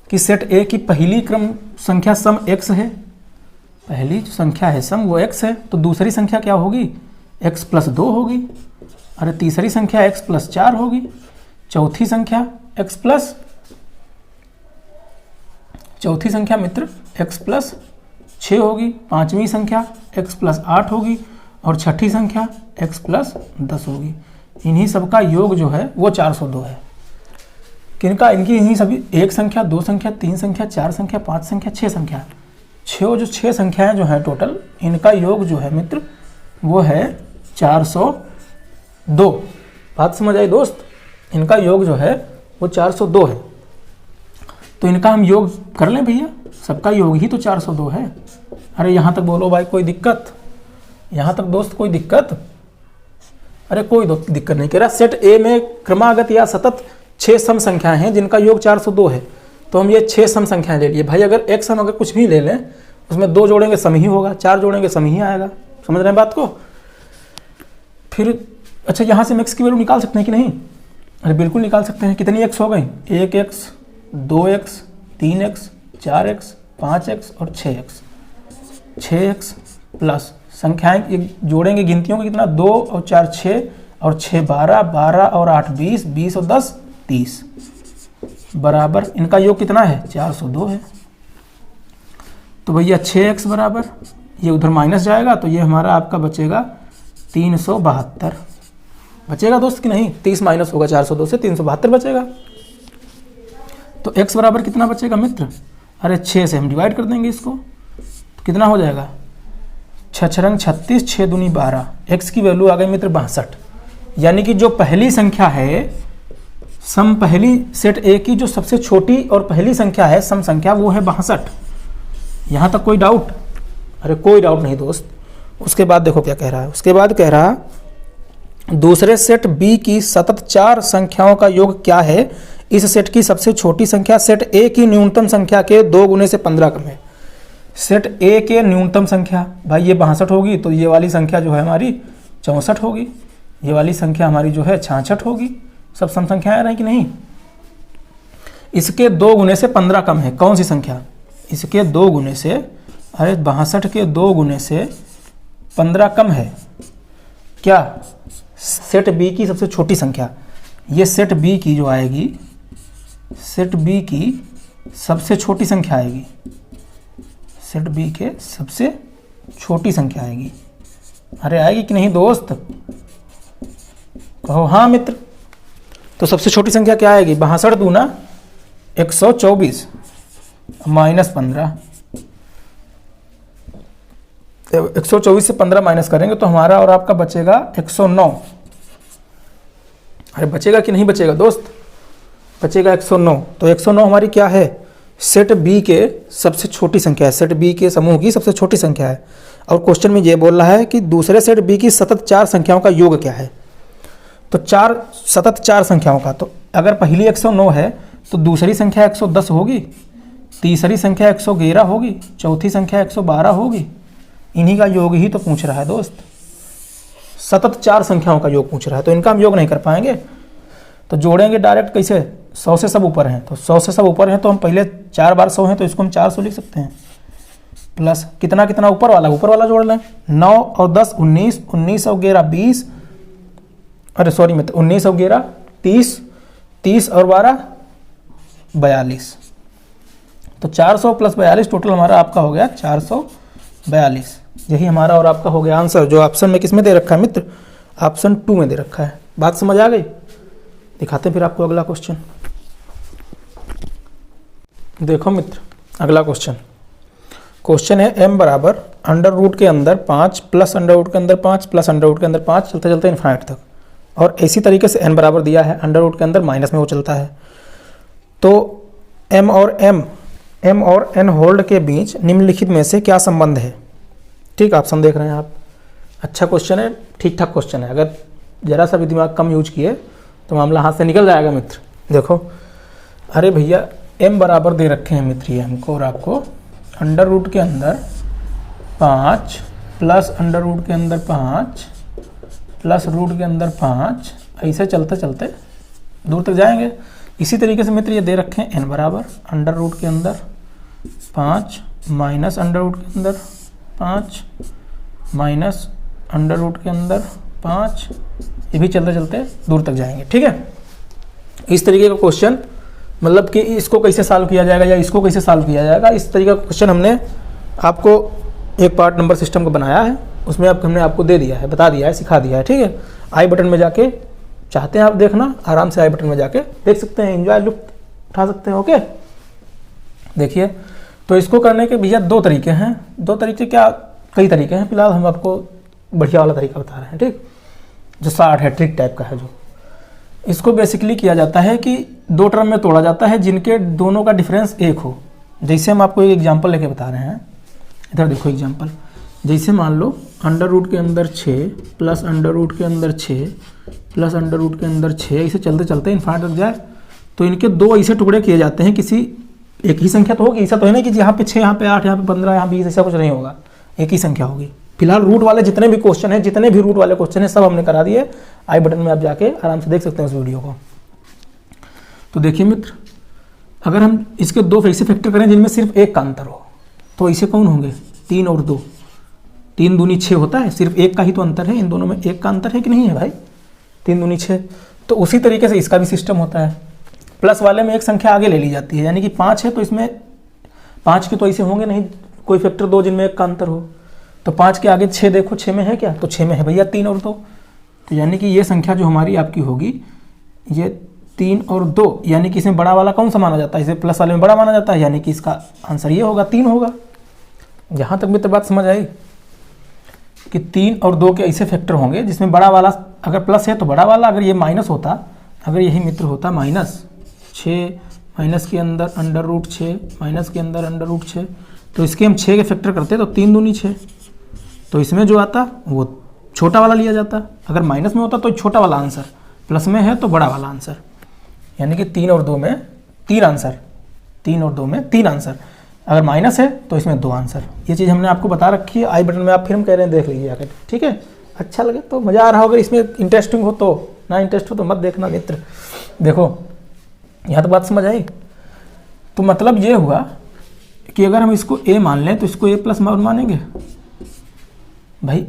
कि सेट ए की पहली क्रम संख्या सम x है, पहली जो संख्या है सम वो x है, तो दूसरी संख्या क्या होगी? x + 2 होगी। अरे तीसरी संख्या x + 4 होगी। चौथी संख्या चौथी संख्या मित्र x + 6 होगी। पांचवी संख्या x + 8 होगी, और छठी संख्या x + 10 होगी। इन्हीं सबका योग जो है वो 402 है। किनका? इनकी इन्हीं सभी 1 संख्या, 2 संख्या, 3 संख्या, 4 संख्या, 5 संख्या, 6 संख्या, 6 संख्याएं जो हैं टोटल, इनका योग जो है मित्र वो है 402। बात समझ आई दोस्त? इनका योग जो है वो 402 है। तो इनका हम योग कर लें भैया, सबका योग ही तो 402 है। अरे यहाँ तक बोलो भाई, कोई दिक्कत? यहाँ तक दोस्त कोई दिक्कत? अरे कोई दिक्कत नहीं। कह रहा सेट ए में क्रमागत या सतत 6 सम संख्याएं हैं जिनका योग 402 है। तो हम ये 6 सम संख्याएं ले लिए भाई। अगर एक सम अगर कुछ भी ले लें उसमें 2 जोड़ेंगे सम ही होगा, 4 जोड़ेंगे सम ही आएगा। समझ रहे हैं बात को? फिर अच्छा, यहाँ से हम x की वैल्यू निकाल सकते हैं कि नहीं? अरे बिल्कुल निकाल सकते हैं। कितनी x हो गई? 1x, 2x, 3x, 4x, 5x और 6x। 6x प्लस संख्याएं जोड़ेंगे, गिनतियों का कितना? 2 और 4 6 और 6 12, 12 और 8 20, 20 और 10 30, बराबर इनका योग कितना है? 402 है। तो भैया 6x बराबर, ये उधर माइनस जाएगा तो ये हमारा आपका बचेगा 372। बचेगा दोस्त कि नहीं? 30 माइनस होगा 402 से, 372 बचेगा। तो x बराबर कितना बचेगा मित्र? अरे 6 से हम डिवाइड कर देंगे इसको, तो कितना हो जाएगा? 6 छरंग 36, 6 दूनी 12। x की वैल्यू आ गई मित्र 62। यानी कि जो पहली संख्या है सम, पहली सेट ए की जो सबसे छोटी और पहली संख्या है सम संख्या, वो है 62। यहाँ तक कोई डाउट? अरे कोई डाउट नहीं दोस्त। उसके बाद देखो क्या कह रहा है। उसके बाद कह रहा दूसरे सेट बी की सतत 4 संख्याओं का योग क्या है? इस सेट की सबसे छोटी संख्या सेट ए की न्यूनतम संख्या के 2 गुने से 15 कम है। सेट ए के न्यूनतम संख्या भाई ये 62 होगी, तो ये वाली संख्या जो है हमारी 64 होगी, ये वाली संख्या हमारी जो है 66 होगी। सब सम संख्याएं आ रही कि नहीं? इसके 2 गुने से 15 कम है। कौन सी संख्या? इसके 2 गुने से, अरे 62 के 2 गुने से 15 कम है क्या? सेट बी की सबसे छोटी संख्या, ये सेट बी की जो आएगी, सेट बी की सबसे छोटी संख्या आएगी, सेट बी के सबसे छोटी संख्या आएगी। अरे आएगी कि नहीं दोस्त? कहो हाँ मित्र। तो सबसे छोटी संख्या क्या आएगी? 62 दूना 124 माइनस 15। 124 से 15 माइनस करेंगे तो हमारा और आपका बचेगा 109। अरे बचेगा कि नहीं बचेगा दोस्त? बचेगा 109। तो 109 हमारी क्या है? सेट बी के सबसे छोटी संख्या है, सेट बी के समूह की सबसे छोटी संख्या है। और क्वेश्चन में ये बोल रहा है कि दूसरे सेट बी की सतत 4 संख्याओं का योग क्या है। तो सतत 4 संख्याओं का, तो अगर पहली 109 है तो दूसरी संख्या 110 होगी, तीसरी संख्या 111 होगी, चौथी संख्या 112 होगी। इन्हीं का योग ही तो पूछ रहा है दोस्त, सतत 4 संख्याओं का योग पूछ रहा है। तो इनका हम योग नहीं कर पाएंगे, तो जोड़ेंगे डायरेक्ट कैसे? 100 से सब ऊपर हैं, तो 100 से सब ऊपर हैं तो हम पहले 4 बार 100 हैं तो इसको हम 400 लिख सकते हैं। प्लस कितना कितना ऊपर वाला जोड़ लें। 9 और 10 19, 19 और 11 20, अरे सॉरी मैं 19 और 11 30, 30 और 12 42। तो 400 प्लस 42 टोटल हमारा आपका हो गया 442। यही हमारा और आपका हो गया आंसर, जो ऑप्शन में किसमें दे रखा है मित्र? ऑप्शन 2 में दे रखा है। बात समझ आ गई? दिखाते हैं फिर आपको अगला क्वेश्चन। देखो मित्र अगला क्वेश्चन है m बराबर अंडर रूट के अंदर 5 प्लस अंडर रूट के अंदर 5 प्लस अंडर रूट के अंदर 5 चलते चलते इन्फाइनाइट तक, और इसी तरीके से n बराबर दिया है, अंडर रूट के अंदर माइनस में वो चलता है। तो m और n होल्ड के बीच निम्नलिखित में से क्या संबंध है? ठीक, ऑप्शन देख रहे हैं आप। अच्छा क्वेश्चन है, ठीक ठाक क्वेश्चन है। अगर जरा सा भी दिमाग कम यूज किए तो मामला हाथ से निकल जाएगा मित्र। देखो, अरे भैया m बराबर दे रखे हैं मित्र ये हमको और आपको, अंडर रूट के अंदर 5 प्लस अंडर रूट के अंदर 5 प्लस रूट के अंदर 5, ऐसे चलते चलते दूर तक जाएंगे। इसी तरीके से मित्र ये दे रखे हैं n बराबर अंडर रूट के अंदर 5 माइनस अंडर रूट के अंदर 5 माइनस अंडर रूट के अंदर 5, ये भी चलते चलते दूर तक जाएंगे। ठीक है, इस तरीके का क्वेश्चन, मतलब कि इसको कैसे सॉल्व किया जाएगा या इसको कैसे सॉल्व किया जाएगा, इस तरीके का क्वेश्चन हमने आपको एक पार्ट नंबर सिस्टम को बनाया है, उसमें हमने आपको दे दिया है, बता दिया है, सिखा दिया है। ठीक है, आई बटन में जाके चाहते हैं आप देखना, आराम से आई बटन में जाके देख सकते हैं, एंजॉय लुत्फ उठा सकते हैं। ओके, देखिए तो इसको करने के भैया 2 तरीके हैं। 2 तरीके क्या, कई तरीके हैं, फिलहाल हम आपको बढ़िया वाला तरीका बता रहे हैं। ठीक, जो शॉर्ट है, ट्रिक टाइप का है, जो इसको बेसिकली किया जाता है कि 2 टर्म में तोड़ा जाता है जिनके दोनों का डिफरेंस 1 हो। जैसे हम आपको एक एग्जांपल लेके बता रहे हैं, इधर देखो एग्जांपल। जैसे मान लो अंडर रूट के अंदर 6 प्लस अंडर रूट के अंदर 6 प्लस अंडर रूट के अंदर 6, ऐसे चलते चलते इन्फाइनाइट तक जाए, तो इनके 2 ऐसे टुकड़े किए जाते हैं। किसी एक ही संख्या तो होगी, ऐसा तो है नहीं कि यहाँ पे 6 यहाँ पे 8 यहाँ पे 15 यहाँ 20, ऐसा कुछ नहीं होगा, एक ही संख्या होगी। फिलहाल रूट वाले जितने भी क्वेश्चन हैं, जितने भी रूट वाले क्वेश्चन हैं, सब हमने करा दिए। आई बटन में आप जाके आराम से देख सकते हैं उस वीडियो को। तो देखिए मित्र, अगर हम इसके 2 ऐसे फैक्टर करें जिनमें सिर्फ 1 का अंतर हो, तो ऐसे कौन होंगे? 3 और 2, 3 दूनी 6 होता है, सिर्फ 1 का ही तो अंतर है। इन दोनों में 1 का अंतर है कि नहीं है भाई? 3 दूनी 6। तो उसी तरीके से इसका भी सिस्टम होता है। प्लस वाले में एक संख्या आगे ले ली जाती है, यानी कि 5 है तो इसमें 5 के तो ऐसे होंगे नहीं कोई फैक्टर 2 जिनमें 1 का अंतर हो। तो 5 के आगे 6 देखो, 6 में है क्या? तो 6 में है भैया 3 और 2। तो यानी कि ये संख्या जो हमारी आपकी होगी, ये 3 और 2, यानी कि इसमें बड़ा वाला कौन सा माना जाता है? इसे प्लस वाले में बड़ा माना जाता है, यानी कि इसका आंसर ये होगा, 3 होगा। यहाँ तक मित्र बात समझ आई कि 3 और 2 के ऐसे फैक्टर होंगे जिसमें बड़ा वाला अगर प्लस है तो बड़ा वाला, अगर ये माइनस होता, अगर यही मित्र होता माइनस 6 माइनस के अंदर अंडर रूट 6 माइनस के अंदर अंडर रूट 6, तो इसके हम 6 के फैक्टर करते तो 3 दूनी 6, तो इसमें जो आता वो छोटा वाला लिया जाता। अगर माइनस में होता तो छोटा वाला आंसर, प्लस में है तो बड़ा वाला आंसर, यानी कि 3 और 2 में 3 आंसर, 3 और 2 में 3 आंसर। अगर माइनस है तो इसमें 2 आंसर। ये चीज़ हमने आपको बता रखी है, आई बटन में आप फिर हम कह रहे हैं देख लीजिए आकर। ठीक है, अच्छा लगे तो मज़ा आ रहा हो, अगर इसमें इंटरेस्टिंग हो तो, ना इंटरेस्ट हो तो मत देखना मित्र। देखो यहाँ तो बात समझ आई। तो मतलब ये हुआ कि अगर हम इसको ए मान लें तो इसको ए प्लस वन मानेंगे भाई।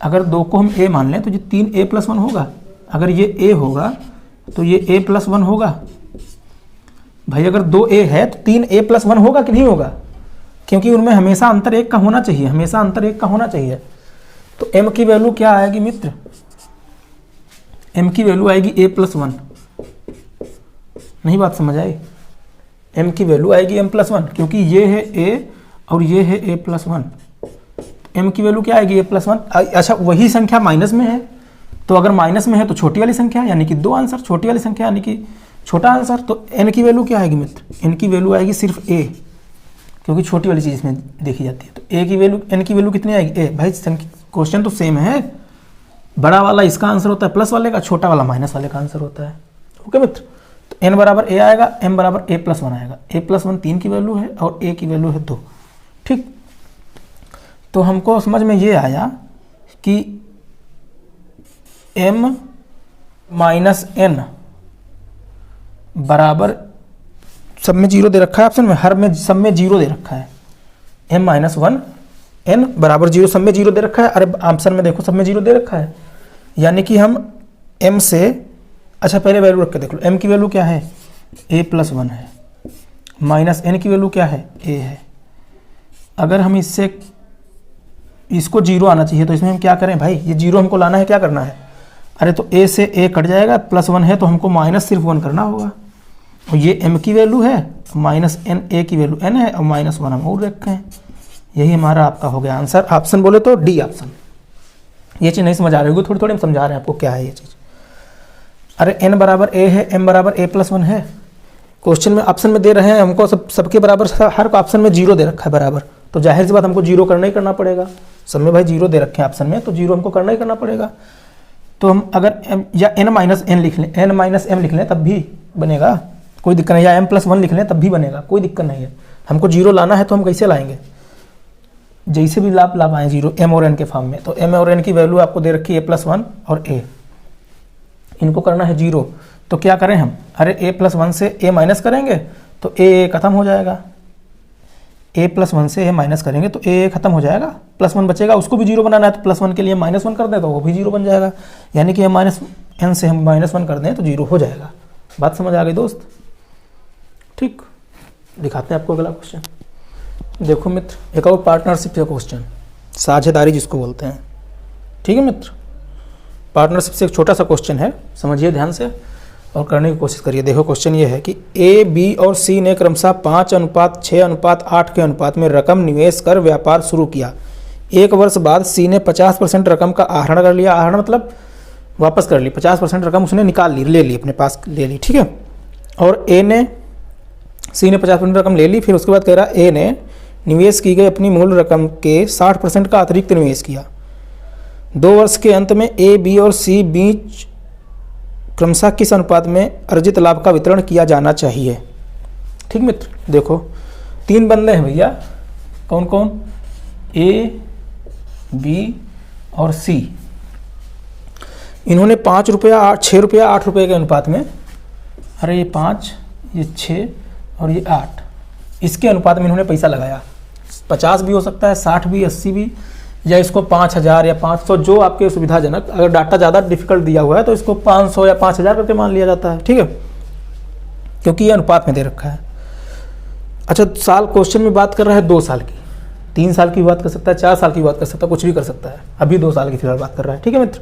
अगर 2 को हम ए मान लें तो ये 3 ए प्लस वन होगा। अगर ये ए होगा तो ये ए प्लस वन होगा भाई। अगर 2 ए है तो 3 ए प्लस वन होगा कि नहीं होगा? क्योंकि उनमें हमेशा अंतर 1 का होना चाहिए, हमेशा अंतर 1 का होना चाहिए। तो m की वैल्यू क्या आएगी मित्र? m की वैल्यू आएगी a प्लस वन। नहीं बात समझ आई? m की वैल्यू आएगी m प्लस वन, क्योंकि ये है a और ये है a प्लस वन। m की वैल्यू क्या आएगी? a plus one. अच्छा, वही संख्या माइनस में है, तो अगर माइनस में है तो छोटी वाली संख्या यानी कि 2 आंसर, छोटी वाली संख्या यानी कि छोटा आंसर। तो n की वैल्यू क्या आएगी मित्र? n की वैल्यू आएगी सिर्फ a, क्योंकि छोटी वाली चीज़ में देखी जाती है। तो a की वैल्यू, n की वैल्यू कितनी आएगी? a। भाई क्वेश्चन तो सेम है, बड़ा वाला इसका आंसर होता है प्लस वाले का, छोटा वाला माइनस वाले का आंसर होता है। ओके मित्र, तो n बराबर a आएगा, m बराबर a प्लस वन आएगा। a प्लस वन 3 की वैल्यू है और a की वैल्यू है 2। ठीक, तो हमको समझ में ये आया कि m माइनस n बराबर, सब में 0 दे रखा है ऑप्शन में, हर में सब में 0 दे रखा है। m माइनस वन n बराबर 0, सब में 0 दे रखा है। अरे ऑप्शन में देखो सब में 0 दे रखा है, यानी कि हम m से, अच्छा पहले वैल्यू रख के देख लो। m की वैल्यू क्या है? a प्लस वन है, माइनस n की वैल्यू क्या है? a है। अगर हम इससे, इसको 0 आना चाहिए तो इसमें हम क्या करें भाई? ये 0 हमको लाना है, क्या करना है? अरे तो a से a कट जाएगा, प्लस वन है तो हमको माइनस सिर्फ 1 करना होगा। और ये m की वैल्यू है, माइनस n, a की वैल्यू n है और माइनस 1 हम और रखे हैं। यही हमारा आपका हो गया आंसर। ऑप्शन बोले तो डी ऑप्शन। ये चीज़ नहीं समझ आ रही होगी, थोड़ी थोड़ी हम समझा रहे हैं आपको क्या है ये चीज़। अरे n बराबर a है, m बराबर a प्लस वन है। क्वेश्चन में ऑप्शन में दे रहे हैं हमको सबके बराबर, हर ऑप्शन में 0 दे रखा है बराबर, तो जाहिर सी बात हमको 0 करना ही करना पड़ेगा। सब में भाई 0 दे रखे हैं ऑप्शन में, तो 0 हमको करना ही करना पड़ेगा। तो हम अगर m या n माइनस n लिख लें, n माइनस m लिख लें तब भी बनेगा, कोई दिक्कत नहीं। या m प्लस वन लिख लें तब भी बनेगा, कोई दिक्कत नहीं है। हमको 0 लाना है तो हम कैसे लाएंगे? जैसे भी लाभ आए 0 m और n के फॉर्म में। तो m और n की वैल्यू आपको दे रखी है a प्लस वन और a, इनको करना है 0। तो क्या करें हम? अरे a प्लस वन से a माइनस करेंगे तो a खत्म हो जाएगा, a प्लस वन से a माइनस करेंगे तो a खत्म हो जाएगा, प्लस वन बचेगा। उसको भी 0 बनाना है तो प्लस वन के लिए माइनस 1 कर दें तो वो भी 0 बन जाएगा, यानी कि माइनस n से हम माइनस 1 कर दें तो 0 हो जाएगा। बात समझ आ गई दोस्त? ठीक, दिखाते हैं आपको अगला क्वेश्चन। देखो मित्र, एक और पार्टनरशिप का क्वेश्चन, साझेदारी जिसको बोलते हैं। ठीक है मित्र, पार्टनरशिप से एक छोटा सा क्वेश्चन है, समझिए ध्यान से और करने की कोशिश करिए। देखो क्वेश्चन ये है कि ए, बी और सी ने क्रमशः 5:6:8 के अनुपात में रकम निवेश कर व्यापार शुरू किया। 1 वर्ष बाद सी ने 50% रकम का आहरण कर लिया। आहरण मतलब वापस कर ली, 50% रकम उसने निकाल ली, ले ली, अपने पास ले ली। ठीक है, और सी ने 50% रकम ले ली। फिर उसके बाद कह रहा ए ने निवेश की गई अपनी मूल रकम के 60% का अतिरिक्त निवेश किया। 2 वर्ष के अंत में ए, बी और सी बीच क्रमशः किस अनुपात में अर्जित लाभ का वितरण किया जाना चाहिए? ठीक मित्र, देखो 3 बंदे हैं भैया, कौन कौन? ए, बी और सी। इन्होंने 5 रुपया, 6 रुपया, 8 रुपये के अनुपात में, अरे ये 5, ये 6 और ये 8, इसके अनुपात में इन्होंने पैसा लगाया। 50 भी हो सकता है, 60 भी, 80 भी, या इसको 5000 या 500, जो आपके सुविधाजनक। अगर डाटा ज़्यादा डिफिकल्ट दिया हुआ है तो इसको 500 या 5000 करके मान लिया जाता है। ठीक है, क्योंकि ये अनुपात में दे रखा है। अच्छा, साल क्वेश्चन में बात कर रहा है 2 साल की, 3 साल की बात कर सकता है, 4 साल की बात कर सकता है, कुछ भी कर सकता है। अभी 2 साल की फिलहाल बात कर रहा है। ठीक है मित्र,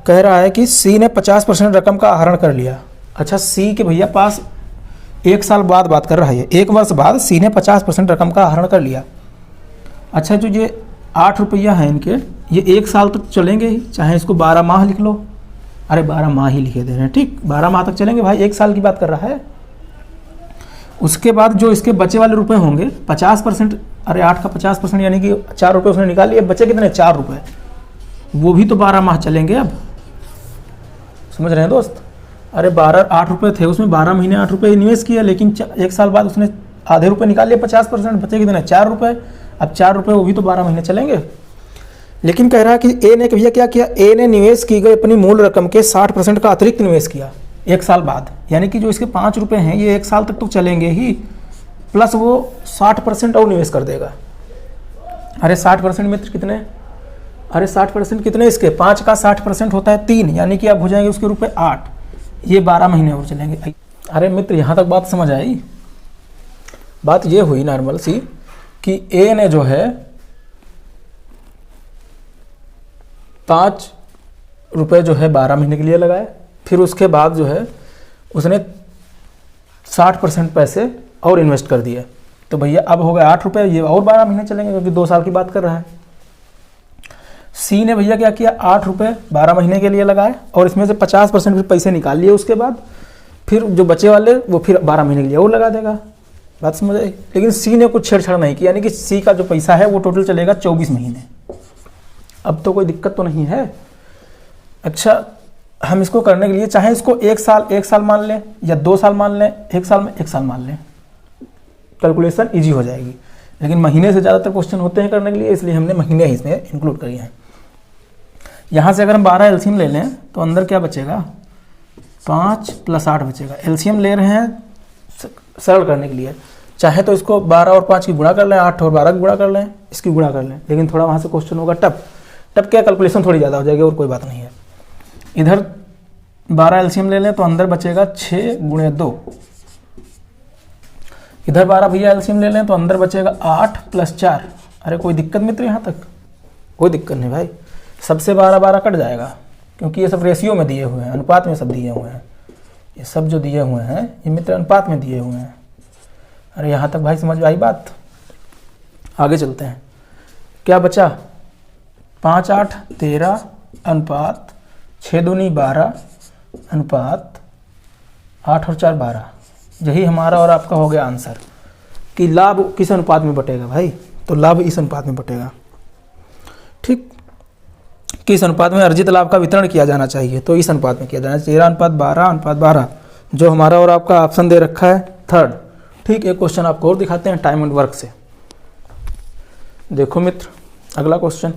कह रहा है कि सी ने 50% रकम का आहरण कर लिया। अच्छा, सी के भैया पास 1 साल बाद बात कर रहा है, 1 वर्ष बाद सी ने 50% रकम का आहरण कर लिया। अच्छा, जो ये 8 रुपया है इनके, ये 1 साल तक चलेंगे ही, चाहे इसको 12 माह लिख लो। अरे 12 माह ही लिखे दे रहे हैं, ठीक, 12 माह तक चलेंगे भाई, 1 साल की बात कर रहा है। उसके बाद जो इसके बचे वाले रुपए होंगे 50%, अरे 8 का 50% यानी कि 4 रुपये उसने निकाल लिए, बचे कितने? 4 रुपये, वो भी तो 12 माह चलेंगे। अब समझ रहे हैं दोस्त? अरे 8 रुपये थे उसमें, 12 महीने 8 रुपये निवेश किया, लेकिन 1 साल बाद उसने आधे रुपये निकाल लिए, 50%, बचे कितने? 4 रुपये। अब 4 रुपये, वो भी तो 12 महीने चलेंगे। लेकिन कह रहा है कि ए ने भैया क्या किया? ए ने निवेश की गई अपनी मूल रकम के 60% का अतिरिक्त निवेश किया 1 साल बाद, यानी कि जो इसके 5 रुपये हैं ये 1 साल तक तो चलेंगे ही, प्लस वो 60% और निवेश कर देगा। अरे 60% मित्र कितने, अरे 60% कितने इसके, 5 का 60% होता है 3, यानी कि अब हो जाएंगे उसके रुपए 8, ये 12 महीने और चलेंगे। अरे मित्र यहाँ तक बात समझ आई। बात ये हुई नॉर्मल सी कि ए ने जो है 5 रुपये जो है 12 महीने के लिए लगाए, फिर उसके बाद जो है उसने 60% पैसे और इन्वेस्ट कर दिए, तो भैया अब हो गए 8 रुपये, ये और 12 महीने चलेंगे क्योंकि 2 साल की बात कर रहा है। सी ने भैया क्या किया, 8 रुपये 12 महीने के लिए लगाए और इसमें से 50% फिर पैसे निकाल लिए, उसके बाद फिर जो बचे वाले वो फिर 12 महीने के लिए और लगा देगा। बात समझ आई। लेकिन सी ने कुछ छेड़छाड़ नहीं की, यानी कि सी का जो पैसा है वो टोटल चलेगा 24 महीने। अब तो कोई दिक्कत तो नहीं है। अच्छा, हम इसको करने के लिए चाहे इसको 1 साल मान लें या 2 साल मान लें, 1 साल में 1 साल मान लें, कैलकुलेशन इजी हो जाएगी। लेकिन महीने से ज़्यादातर क्वेश्चन होते हैं करने के लिए, इसलिए हमने महीने ही इसमें इंक्लूड करी हैं। यहाँ से अगर हम 12 एलसीएम ले लें तो अंदर क्या बचेगा, 5 + 8 बचेगा। एलसीएम ले रहे हैं सरल करने के लिए, चाहे तो इसको 12 और 5 की गुणा कर लें, 8 और 12 की गुणा कर लें, इसकी गुणा कर लें, लेकिन थोड़ा वहाँ से क्वेश्चन होगा टप क्या कैलकुलेशन थोड़ी ज़्यादा हो जाएगी, और कोई बात नहीं है। इधर 12 एलसीएम ले लें तो अंदर बचेगा 6 × 2, इधर 12 भैया एलसीएम ले लें तो अंदर बचेगा 8 + 4। अरे कोई दिक्कत मित्र, यहाँ तक कोई दिक्कत नहीं भाई, सबसे 12 कट जाएगा क्योंकि ये सब रेशियो में दिए हुए हैं, अनुपात में सब दिए हुए हैं। ये सब जो दिए हुए हैं ये मित्र अनुपात में दिए हुए हैं। अरे यहाँ तक भाई समझ आई बात। आगे चलते हैं, क्या बचा, 5 × 8 = 13 अनुपात 6 × 2 = 12 अनुपात 8 और 4 = 12। यही हमारा और आपका हो गया आंसर कि लाभ किस अनुपात में बटेगा भाई, तो लाभ इस अनुपात में बटेगा। ठीक, किस अनुपात में अर्जित लाभ का वितरण किया जाना चाहिए, तो इस अनुपात में किया जाना चाहिए, 13:12:12, जो हमारा और आपका ऑप्शन दे रखा है 3rd। ठीक, एक क्वेश्चन आपको और दिखाते हैं टाइम एंड वर्क से। देखो मित्र, अगला क्वेश्चन,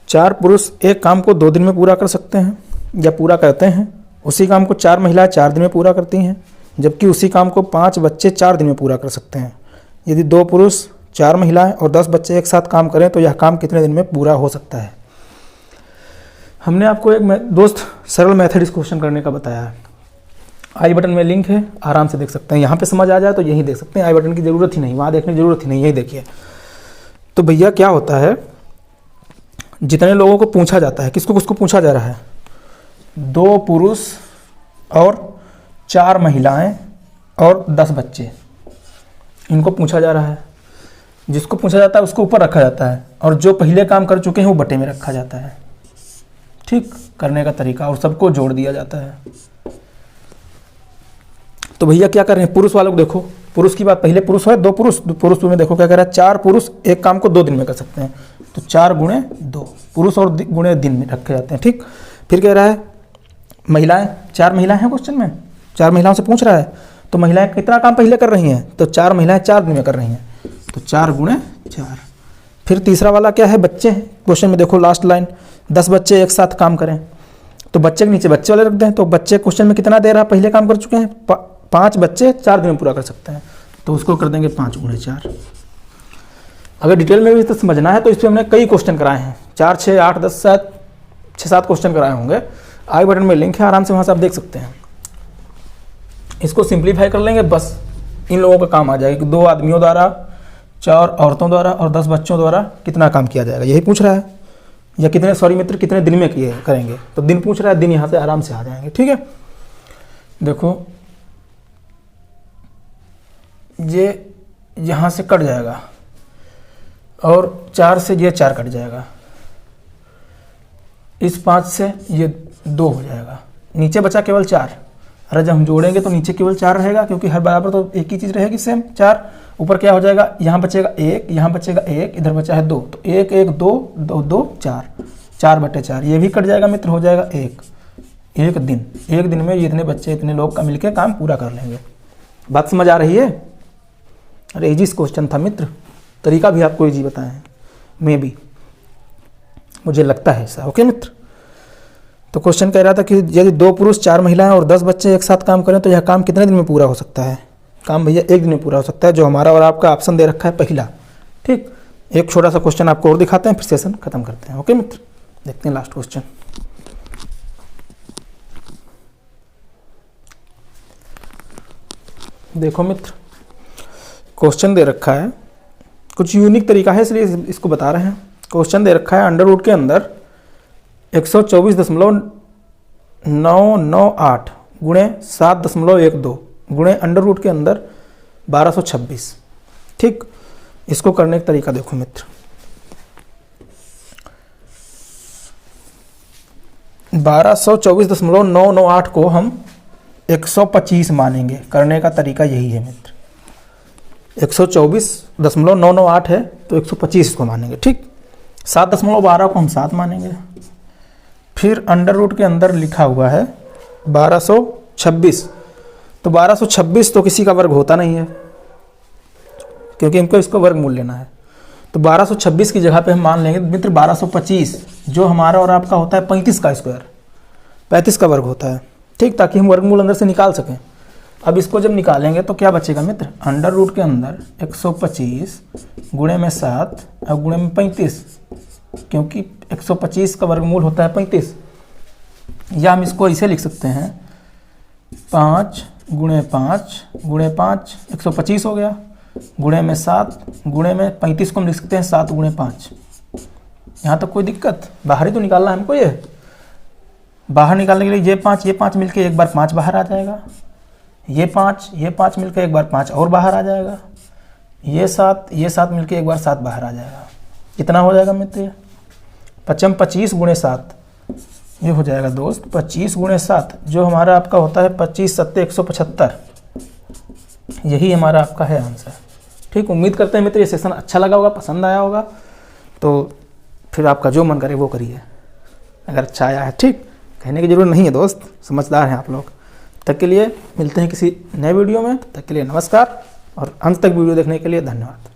4 पुरुष एक काम को 2 दिन में पूरा कर सकते हैं या पूरा करते हैं, उसी काम को 4 महिलाएं 4 दिन में पूरा करती हैं, जबकि उसी काम को 5 बच्चे 4 दिन में पूरा कर सकते हैं। यदि 2 पुरुष 4 महिलाएं और 10 बच्चे एक साथ काम करें तो यह काम कितने दिन में पूरा हो सकता है। हमने आपको एक दोस्त सरल मेथड इस क्वेश्चन करने का बताया है, आई बटन में लिंक है, आराम से देख सकते हैं। यहाँ पे समझ आ जाए तो यही देख सकते हैं, आई बटन की ज़रूरत ही नहीं, वहाँ देखने की ज़रूरत ही नहीं, यही देखिए। तो भैया क्या होता है, जितने लोगों को पूछा जाता है, किसको किसको पूछा जा रहा है, 2 पुरुष और 4 महिलाएं और 10 बच्चे, इनको पूछा जा रहा है। जिसको पूछा जाता है उसको ऊपर रखा जाता है, और जो पहले काम कर चुके हैं वो बटे में रखा जाता है। ठीक, करने का तरीका, और सबको जोड़ दिया जाता है। तो भैया क्या कर रहे हैं, पुरुष वालों को देखो, पुरुष की बात, पहले पुरुष है 2 पुरुष में देखो क्या कह रहा है, 4 पुरुष एक काम को 2 दिन में कर सकते हैं, तो 4 × 2 पुरुष और गुणे दिन में रखे जाते हैं। ठीक, फिर कह रहा है महिलाएं, 4 महिलाएं हैं क्वेश्चन में, 4 महिलाओं से पूछ रहा है, तो महिलाएं कितना काम पहले कर रही हैं, तो 4 महिलाएं 4 दिन में कर रही हैं, तो 4 × 4। फिर तीसरा वाला क्या है, बच्चे हैं क्वेश्चन में, देखो लास्ट लाइन, 10 बच्चे एक साथ काम करें, तो बच्चे के नीचे बच्चे वाले रख दें, तो बच्चे क्वेश्चन में कितना दे रहा है, पहले काम कर चुके हैं, 5 बच्चे 4 दिन में पूरा कर सकते हैं, तो उसको कर देंगे 5 × 4। अगर डिटेल में भी तो समझना है तो इस पर हमने कई क्वेश्चन कराए हैं, 4, 6, 8, 10, 6-7 क्वेश्चन कराए होंगे। आई बटन में लिंक है, आराम से वहाँ से आप देख सकते हैं। इसको सिंप्लीफाई कर लेंगे, बस इन लोगों का काम आ जाएगा कि 2 आदमियों द्वारा, 4 औरतों द्वारा और 10 बच्चों द्वारा कितना काम किया जाएगा, यही पूछ रहा है। या कितने, सॉरी मित्र, कितने दिन में किए करेंगे, तो दिन पूछ रहा है, दिन यहाँ से आराम से आ जाएंगे। ठीक है, देखो ये यहाँ से कट जाएगा और 4 से ये 4 कट जाएगा, इस 5 से ये 2 हो जाएगा, नीचे बचा केवल 4। अरे जब हम जोड़ेंगे तो नीचे केवल 4 रहेगा, क्योंकि हर बराबर तो एक ही चीज़ रहेगी सेम 4। ऊपर क्या हो जाएगा, यहाँ बचेगा 1, यहाँ बचेगा 1, इधर बचा है 2, तो 1, 1, 2, 2, 2, 4, 4/4, ये भी कट जाएगा मित्र, हो जाएगा 1 दिन। 1 दिन में ये इतने बच्चे इतने लोग का मिलके काम पूरा कर लेंगे। बात समझ आ रही है। अरे इजी क्वेश्चन था मित्र, तरीका भी आपको इजी बताए हैं, मे बी मुझे लगता है ऐसा। ओके मित्र, तो क्वेश्चन कह रहा था कि यदि 2 पुरुष 4 महिलाएं और 10 बच्चे एक साथ काम करें तो यह काम कितने दिन में पूरा हो सकता है। काम भैया एक दिन में पूरा हो सकता है, जो हमारा और आपका ऑप्शन दे रखा है पहला। ठीक, एक छोटा सा क्वेश्चन आपको और दिखाते हैं, फिर सेशन खत्म करते हैं। ओके मित्र, देखते हैं लास्ट क्वेश्चन। देखो मित्र, क्वेश्चन दे रखा है, कुछ यूनिक तरीका है इसलिए इसको बता रहे हैं। क्वेश्चन दे रखा है अंडर रूट के अंदर 124.998 गुणे 7.12 गुणे अंडर रूट के अंदर 1226। ठीक, इसको करने का तरीका देखो मित्र। 1224.998 को हम 125 मानेंगे। करने का तरीका यही है मित्र, 124.998 है तो 125 को मानेंगे। ठीक, 7.12 को हम 7 मानेंगे। फिर अंडर रूट के अंदर लिखा हुआ है 1226, तो 1226 तो किसी का वर्ग होता नहीं है, क्योंकि हमको इसको वर्गमूल लेना है। तो 1226 की जगह पे हम मान लेंगे मित्र 1225, जो हमारा और आपका होता है 35 का स्क्वायर, 35 का वर्ग होता है। ठीक, ताकि हम वर्गमूल अंदर से निकाल सकें। अब इसको जब निकालेंगे तो क्या बचेगा मित्र, अंडर रूट के अंदर 125 गुणे में 7 और गुणे में 35, क्योंकि 125 का वर्गमूल होता है 35। या हम इसको ऐसे लिख सकते हैं 5 गुणे 5 गुणे 5 125 हो गया, गुणे में 7 गुणे में 35 को हम लिख सकते हैं 7 गुणे 5। यहाँ तक कोई दिक्कत? बाहर ही तो निकालना है हमको। ये बाहर निकालने के लिए ये 5 मिलके एक बार 5 बाहर आ जाएगा, ये 5 मिलकर एक बार 5 और बाहर आ जाएगा, ये 7 मिलकर एक बार 7 बाहर आ जाएगा। कितना हो जाएगा मित्र? 25 गुणे 7, ये हो जाएगा दोस्त 25 गुणे 7, जो हमारा आपका होता है 25 7 175। यही हमारा आपका है आंसर। ठीक, उम्मीद करते हैं मित्र ये सेशन अच्छा लगा होगा, पसंद आया होगा। तो फिर आपका जो मन करे वो करिए, अगर अच्छा आया है। ठीक, कहने की जरूरत नहीं है दोस्त, समझदार हैं आप लोग। तक के लिए मिलते हैं किसी नए वीडियो में, तब तक के लिए नमस्कार और अंत तक वीडियो देखने के लिए धन्यवाद।